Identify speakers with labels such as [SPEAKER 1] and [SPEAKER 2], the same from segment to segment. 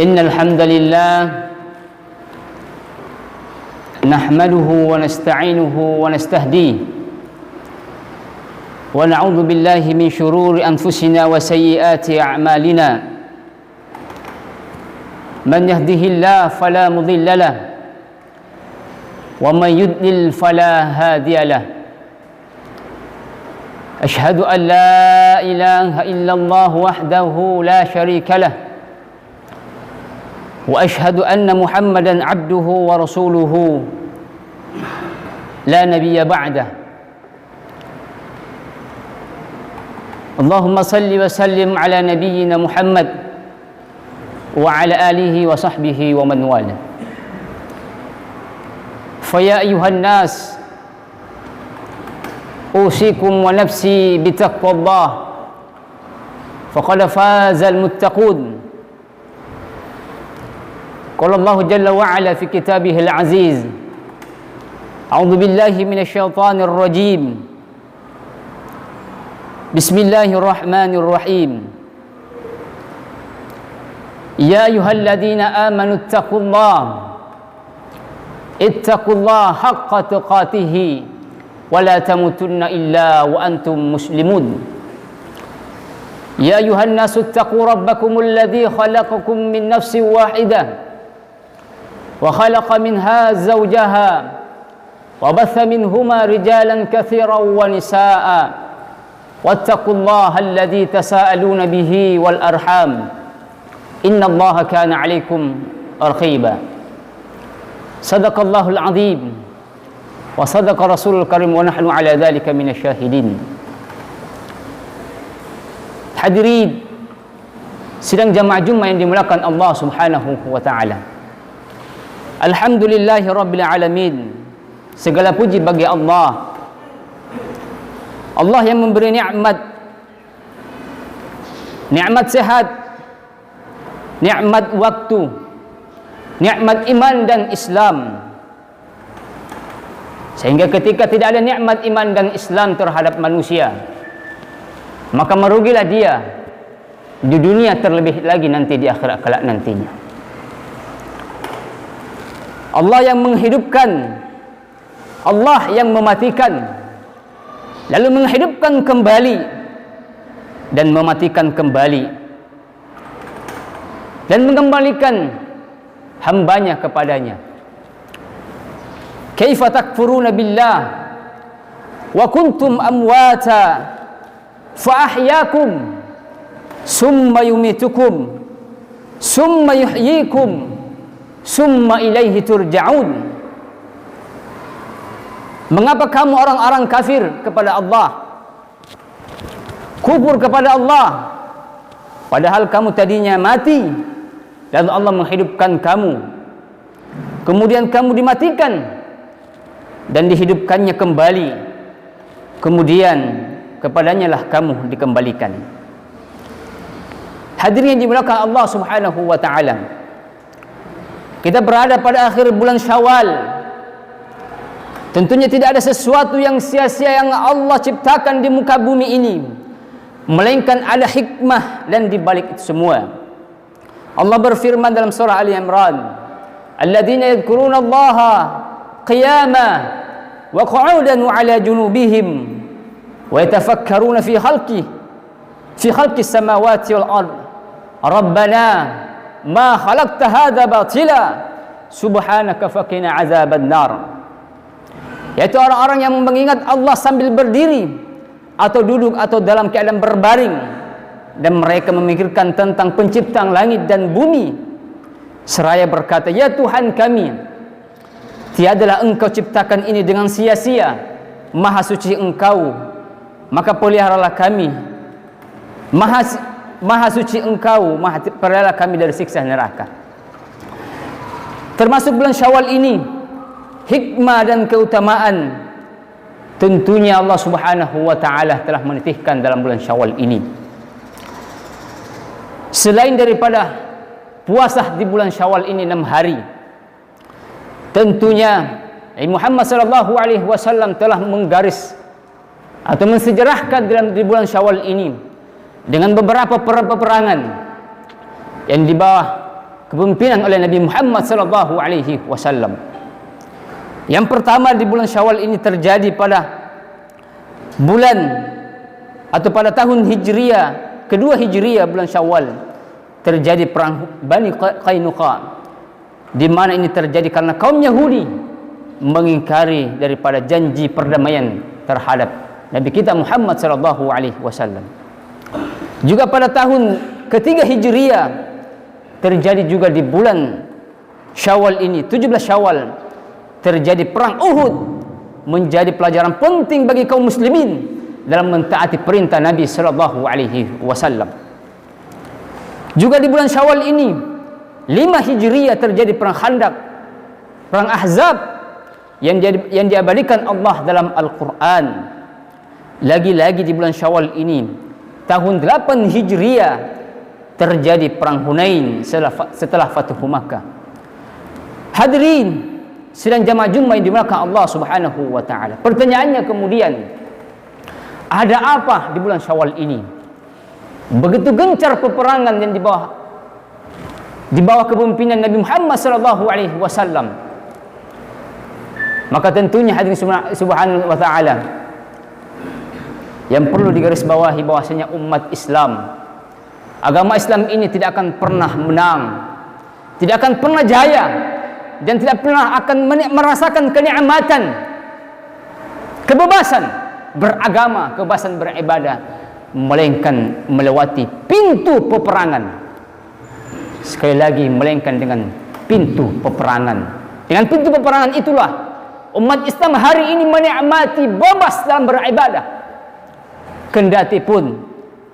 [SPEAKER 1] إن الحمد لله نحمده ونستعينه ونستهديه ونعوذ بالله من شرور أنفسنا وسيئات أعمالنا من يهده الله فلا مضل له ومن يضلل فلا هادي له أشهد أن لا إله إلا الله وحده لا شريك له وأشهد أن محمدا عبده ورسوله لا نبي بعده اللهم صل وسلم على نبينا محمد وعلى آله وصحبه ومن والاه فيا أيها الناس أوصيكم ونفسي بتقوى الله فقد فاز المتقون قال الله جل وعلا في كتابه العزيز أعوذ بالله من الشيطان الرجيم بسم الله الرحمن الرحيم يا أيها الذين آمنوا اتقوا الله حق تقاته ولا تموتن إلا وأنتم مسلمون يا أيها الناس اتقوا ربكم الذي خلقكم من نفس واحدة وخلق منها زوجها وبث منهما رجالا كثيرا ونساء واتقوا الله الذي تساءلون به والأرحام إن الله كان عليكم رقيبا صدق الله العظيم وصدق رسول الكريم ونحن على ذلك من الشاهدين. Hadirin sidang jamaah Jumat yang dimuliakan Allah Subhanahu wa taala. Alhamdulillahi rabbil alamin. Segala puji bagi Allah. Allah yang memberi nikmat sehat, nikmat waktu, nikmat iman dan Islam. Sehingga ketika tidak ada nikmat iman dan Islam terhadap manusia, maka merugilah dia di dunia terlebih lagi nanti di akhirat kelak nantinya. Allah yang menghidupkan, Allah yang mematikan, lalu menghidupkan kembali dan mematikan kembali dan mengembalikan hambanya kepadanya. Kaifa takfuruna billah wa kuntum amwata fa ahyakum summa yumitukum summa yuhyikum summa ilaihi turja'un. Mengapa kamu orang-orang kafir kepada Allah, kufur kepada Allah, padahal kamu tadinya mati, lalu Allah menghidupkan kamu, kemudian kamu dimatikan dan dihidupkannya kembali, kemudian kepadanya lah kamu dikembalikan. Hadirin yang dimuliakan Allah Subhanahu wa taala, kita berada pada akhir bulan Syawal. Tentunya tidak ada sesuatu yang sia-sia yang Allah ciptakan di muka bumi ini, melainkan ada hikmah dan di balik itu semua. Allah berfirman dalam surah Ali Imran, "Alladzina yadhkuruna Allaha qiyaman wa qu'udan 'ala junubihim wa yatafakkaruna fi khalqis samawati wal ard. Rabbana ma khalaqta hadza batila subhanaka faqina azaban nar." Yaitu orang-orang yang mengingat Allah sambil berdiri atau duduk atau dalam keadaan berbaring, dan mereka memikirkan tentang penciptaan langit dan bumi seraya berkata, "Ya Tuhan kami, tiadalah Engkau ciptakan ini dengan sia-sia, maha suci Engkau, maka peliharalah kami, maha suci Engkau, peliharalah kami dari siksa neraka." Termasuk bulan Syawal ini, hikmah dan keutamaan, tentunya Allah Subhanahu wa taala telah menitihkan dalam bulan Syawal ini. Selain daripada puasa di bulan Syawal ini 6 hari, tentunya Muhammad sallallahu alaihi wasallam telah menggaris atau mensejarahkan di bulan Syawal ini dengan beberapa peperangan yang di bawah kepemimpinan oleh Nabi Muhammad sallallahu alaihi wasallam. Yang pertama, di bulan Syawal ini terjadi pada bulan atau pada tahun Hijriah, kedua Hijriah bulan Syawal, terjadi perang Bani Qainuqa, di mana ini terjadi karena kaum Yahudi mengingkari daripada janji perdamaian terhadap Nabi kita Muhammad sallallahu alaihi wasallam. Juga pada tahun ketiga Hijriah terjadi juga di bulan Syawal ini, 17 Syawal, terjadi perang Uhud, menjadi pelajaran penting bagi kaum muslimin dalam mentaati perintah Nabi sallallahu alaihi wasallam. Juga di bulan Syawal ini 5 Hijriah terjadi perang Khandaq, perang Ahzab yang diabadikan Allah dalam Al-Qur'an. Lagi-lagi di bulan Syawal ini tahun 8 Hijriah terjadi perang Hunain setelah Fathu Makkah. Hadirin sidang jamaah Jumat yang dimuliakan Allah Subhanahu wa taala. Pertanyaannya kemudian, ada apa di bulan Syawal ini? Begitu gencar peperangan yang di bawah kepemimpinan Nabi Muhammad sallallahu alaihi wasallam. Maka tentunya hadirin subhanahu wa taala, yang perlu digarisbawahi bahwasanya umat Islam, agama Islam ini tidak akan pernah menang, tidak akan pernah jaya, dan tidak pernah akan merasakan kenikmatan kebebasan beragama, kebebasan beribadah, melainkan melewati pintu peperangan. Sekali lagi, melainkan dengan pintu peperangan. Dengan pintu peperangan itulah umat Islam hari ini menikmati bebas dalam beribadah. Kendati pun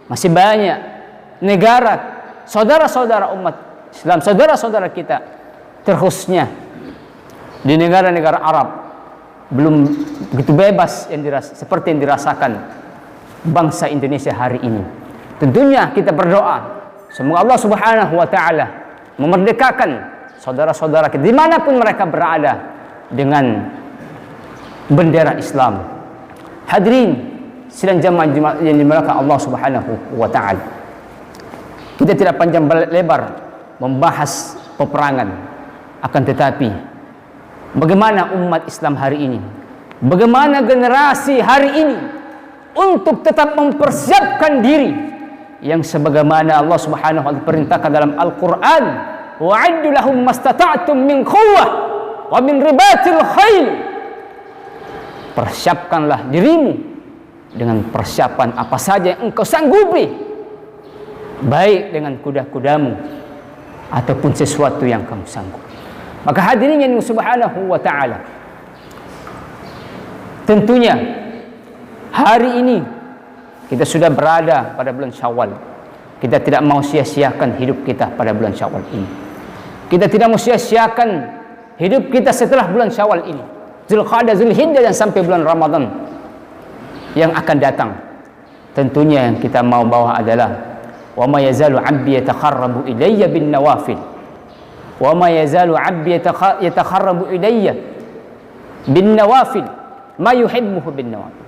[SPEAKER 1] masih banyak negara, saudara-saudara umat Islam, saudara-saudara kita, terkhususnya di negara-negara Arab, belum begitu bebas seperti yang dirasakan bangsa Indonesia hari ini. Tentunya kita berdoa semoga Allah Subhanahu wa taala memerdekakan saudara-saudara kita dimanapun mereka berada dengan bendera Islam. Hadirin sidang jamaah yang dimuliakan Allah Subhanahu wa taala, kita tidak panjang lebar membahas peperangan, akan tetapi bagaimana umat Islam hari ini, bagaimana generasi hari ini untuk tetap mempersiapkan diri yang sebagaimana Allah Subhanahu wa taala perintahkan dalam Al-Qur'an, wa'iddu lahum mastata'tum min quwwah wa min ribatil khail. Persiapkanlah dirimu dengan persiapan apa saja yang engkau sanggupi, baik dengan kuda-kudamu ataupun sesuatu yang kamu sanggup. Maka hadirin yang subhanahu wa ta'ala, tentunya hari ini kita sudah berada pada bulan Syawal. Kita tidak mau sia-siakan hidup kita pada bulan Syawal ini. Kita tidak mau sia-siakan hidup kita setelah bulan Syawal ini, Zulqa'dah, Zulhijjah, dan sampai bulan Ramadan yang akan datang. Tentunya yang kita mau bawa adalah wa ma yazalu 'abdi yataqarrabu ilayya bin nawafil. Wa ma yazalu 'abdi yataqarrabu ilayya bin nawafil ma yuhibbuhu bin nawafil.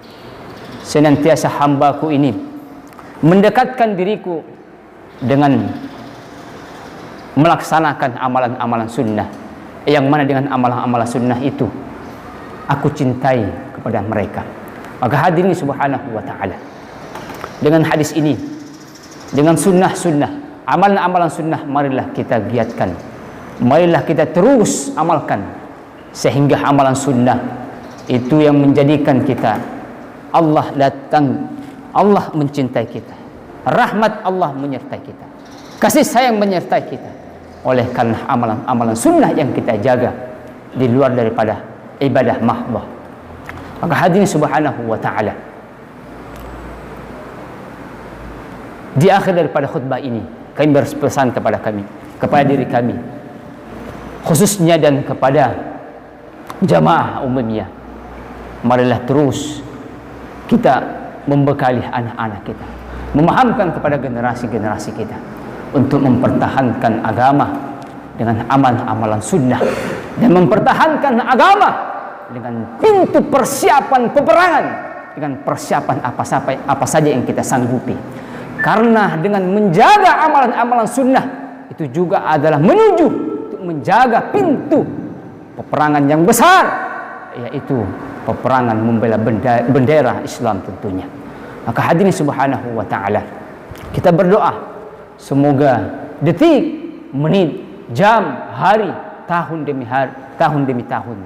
[SPEAKER 1] Senantiasa hambaku ini mendekatkan diriku dengan melaksanakan amalan-amalan sunnah, yang mana dengan amalan-amalan sunnah itu aku cintai kepada mereka. Maka hadirin subhanahu wa ta'ala, dengan hadis ini, dengan sunnah-sunnah, amalan-amalan sunnah, marilah kita giatkan, marilah kita terus amalkan, sehingga amalan sunnah itu yang menjadikan kita Allah datang, Allah mencintai kita, rahmat Allah menyertai kita, kasih sayang menyertai kita, oleh karena amalan-amalan sunnah yang kita jaga di luar daripada ibadah mahdhah. Maka hadirin subhanahu wa ta'ala, di akhir daripada khutbah ini kami berpesan kepada diri kami khususnya, dan kepada jamaah umumnya, marilah terus kita membekali anak-anak kita, memahamkan kepada generasi-generasi kita untuk mempertahankan agama dengan amalan-amalan sunnah, dan mempertahankan agama dengan pintu persiapan peperangan, dengan persiapan apa saja yang kita sanggupi. Karena dengan menjaga amalan-amalan sunnah, itu juga adalah menuju untuk menjaga pintu peperangan yang besar, yaitu peperangan membela bendera Islam tentunya. Maka hadirin subhanahu wa ta'ala, kita berdoa semoga detik, menit, jam, hari, tahun demi hari, tahun demi tahun,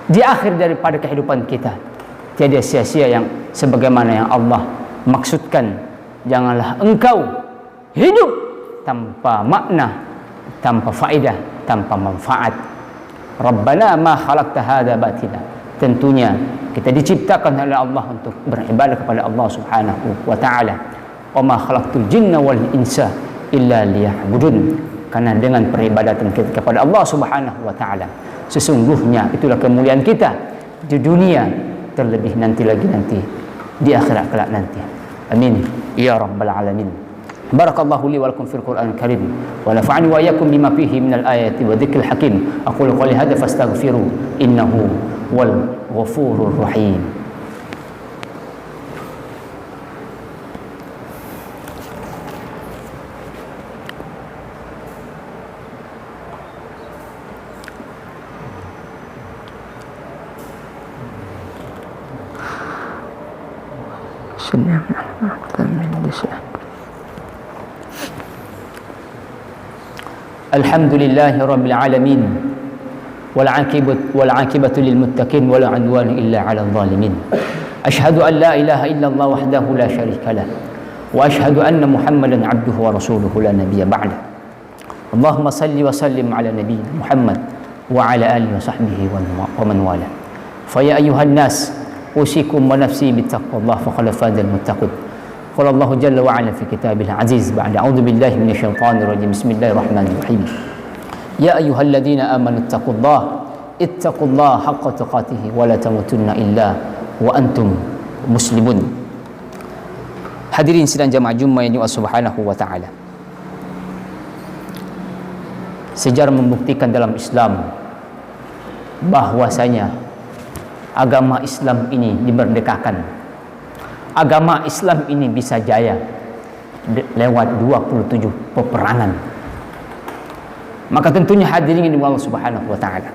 [SPEAKER 1] di akhir daripada kehidupan kita tiada sia-sia yang sebagaimana yang Allah maksudkan. Janganlah engkau hidup tanpa makna, tanpa faedah, tanpa manfaat. Rabbana ma khalaqta hadza batila. Tentunya kita diciptakan oleh Allah untuk beribadah kepada Allah Subhanahu wa taala. Wa ma khalaqtul jinna wal insa illa liya'budun. Karena dengan peribadatan kita kepada Allah Subhanahu wa taala, sesungguhnya itulah kemuliaan kita di dunia, terlebih nanti di akhirat kelak nanti. Amin ya rabbal alamin. Barakallahu li wa lakum fil Qur'anil Karim wa nafa'ani wa iyyakum bima fihi minal ayati wa dzikril hakim. Aqulu qouli hadza fastaghfiru innahu wal ghafurur rahim. Alhamdulillahi rabbil alamin wal aqibatu lil muttaqin wala udwana illa 'alal zalimin. Ashhadu an la ilaha illallah wahdahu la syarika lah wa ashhadu anna Muhammadan 'abduhu wa rasuluhu la nabiyya ba'da. Allahumma salli wa sallim ala nabiyyina Muhammad wa ala alihi wa sahbihi wa man wala. Fa ya ayyuhan nas usikum wa nafsi bittaqwallah faqad fazal muttaqun. Qala Allah jalla wa ala fi kitabil aziz ba'da a'udzu billahi minasyaitonir rajim. Bismillahirrahmanirrahim. Ya ayyuhalladzina amanu ittaqullaha haqqa tuqatih wa la tamutunna illa wa antum muslimun. Hadirin sidang jamaah Jumat yang Allah Subhanahu wa taala. Sejarah membuktikan dalam Islam bahwasanya agama Islam ini dimerdekakan. Agama Islam ini bisa jaya lewat 27 peperangan. Maka tentunya hadirin ini Allah Subhanahu wa taala,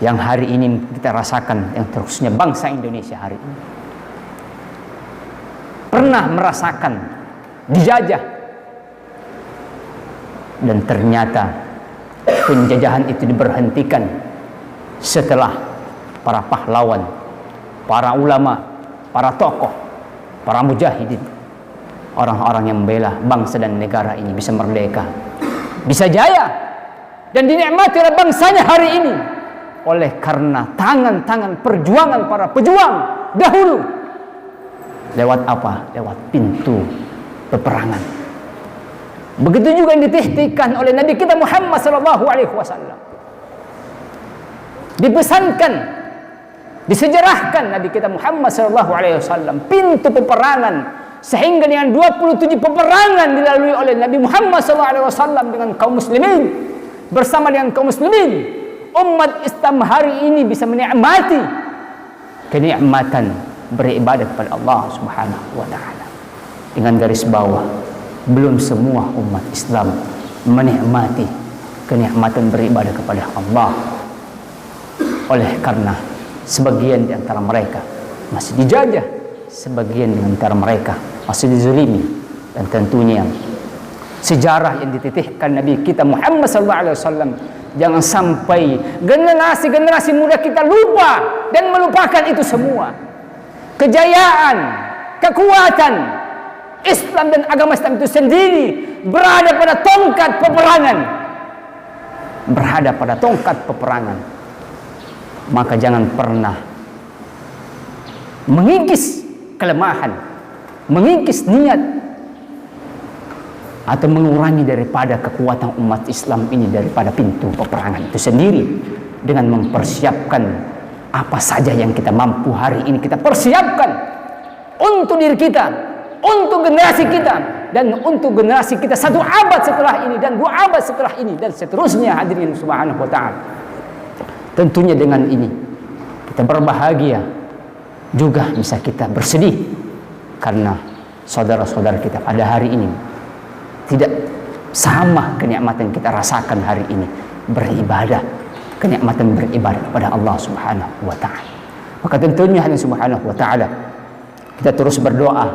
[SPEAKER 1] yang hari ini kita rasakan, yang terusnya bangsa Indonesia hari ini pernah merasakan dijajah, dan ternyata penjajahan itu diberhentikan setelah para pahlawan, para ulama, para tokoh, para mujahidin, orang-orang yang membela bangsa dan negara ini bisa merdeka, bisa jaya, dan dinikmati oleh bangsanya hari ini oleh karena tangan-tangan perjuangan para pejuang dahulu. Lewat apa? Lewat pintu peperangan. Begitu juga yang ditihtikan oleh Nabi kita Muhammad SAW. Dipesankan, disejarahkan Nabi kita Muhammad SAW pintu peperangan, sehingga dengan 27 peperangan dilalui oleh Nabi Muhammad SAW dengan kaum muslimin, bersama dengan kaum muslimin, umat Islam hari ini bisa menikmati kenikmatan beribadah kepada Allah Subhanahu wa taala. Dengan garis bawah, belum semua umat Islam menikmati kenikmatan beribadah kepada Allah, oleh karena sebagian di antara mereka masih dijajah, sebagian di antara mereka masih dizalimi. Dan tentunya sejarah yang dititihkan Nabi kita Muhammad SAW, jangan sampai generasi-generasi muda kita lupa dan melupakan itu semua. Kejayaan, kekuatan Islam dan agama Islam itu sendiri berada pada tongkat peperangan. Berada pada tongkat peperangan. Maka jangan pernah mengikis kelemahan, mengikis niat, atau mengurangi daripada kekuatan umat Islam ini daripada pintu peperangan itu sendiri, dengan mempersiapkan apa saja yang kita mampu hari ini kita persiapkan untuk diri kita, untuk generasi kita, dan untuk generasi kita 1 abad setelah ini dan 2 abad setelah ini dan seterusnya. Hadirin subhanahu wa ta'ala, tentunya dengan ini kita berbahagia, juga bisa kita bersedih karena saudara-saudara kita pada hari ini tidak sama kenikmatan kita rasakan hari ini beribadah, kenikmatan beribadah kepada Allah Subhanahu wa taala. Maka tentunya hadirin subhanahu wa taala, kita terus berdoa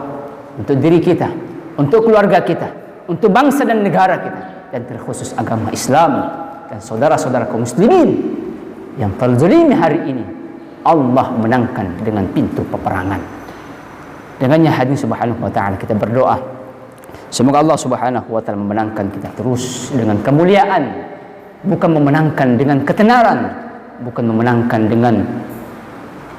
[SPEAKER 1] untuk diri kita, untuk keluarga kita, untuk bangsa dan negara kita, dan terkhusus agama Islam dan saudara-saudara kaum muslimin yang terzalimi hari ini. Allah menangkan dengan pintu peperangan. Dengannya hadirin subhanahu wa ta'ala kita berdoa, semoga Allah subhanahu wa ta'ala memenangkan kita terus dengan kemuliaan, bukan memenangkan dengan ketenaran, bukan memenangkan dengan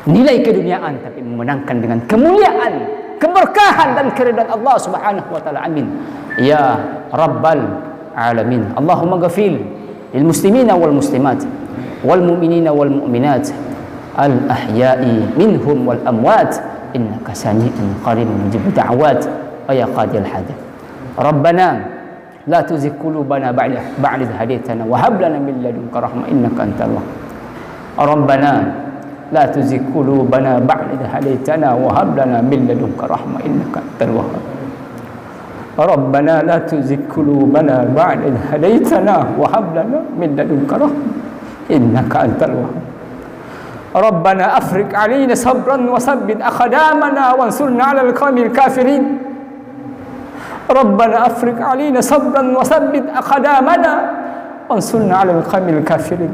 [SPEAKER 1] nilai keduniaan, tapi memenangkan dengan kemuliaan, keberkahan dan keridhaan Allah subhanahu wa ta'ala. Amin ya rabbal alamin. Allahumma ghafir lil muslimina wal muslimat wal mu'minina wal mu'minat al ahya'i minhum wal amwat, innaka sami'un qaribun mujibud da'awat wa ya qadil hajat. Rabbana la tuzigh qulubana ba'da idh hadaytana wa hab lana min ladunka rahmah innaka antal wahhab. Rabbana la tuzigh qulubana ba'da idh hadaytana wa hab lana min ladunka rahmah innaka antal wahhab. Rabbana la tuzigh qulubana ba'da idh hadaytana wa hab lana min ladunka rahmah innaka antal wahhab. Rabbana afriq 'alaina sabran wa tsabbit aqdamana wansurna 'alal qawmil kafirin. Rabbana afriq 'alaina sabran wa tsabbit aqdamana wansurna 'alal qawmil kafirin.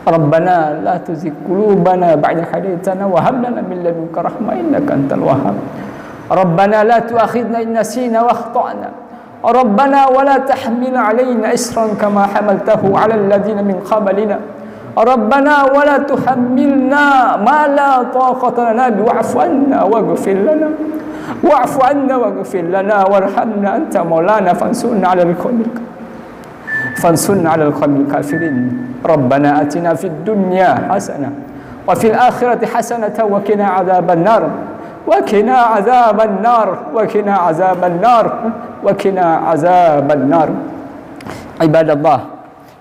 [SPEAKER 1] Rabbana la tuzigh qulubana ba'da hadaytana wa hab lana min ladunka rahmah innaka antal wahhab. Rabbana la tu'akhidna in nasina wa akhtana. Rabbana wa la tahmil 'alaina isran kama hamaltahu 'alal ladzina min qablina. Rabbana wa la tuhammilna ma la taqata lana bihi wa'fu 'anna waghfir lana wa'fu 'anna waghfir lana warhamna anta maulana fansurna 'alal qawmil kafirin. Rabbana atina fid dunya hasanah wa fil akhirati hasanatan wa qina 'adzaban nar wa qina 'adzaban nar wa qina 'adzaban nar wa qina 'adzaban nar. Ibadallah,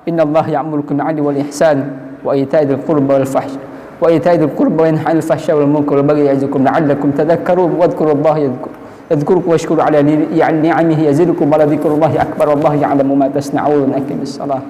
[SPEAKER 1] innallaha ya'murukum bil 'adli wal ihsan wa ita'i dzil qurba wal fahsya wa ita'i dzil qurba wa yanha 'anil fahsya'i wal munkari wal baghi ya'izukum la'allakum tadhakkarun wadhkurullaha yadhkurukum washkuru 'ala ni'amihi yazidukum wa la dhikrullahi akbar wallahu ya'lamu ma tasna'un. Aqimis shalah.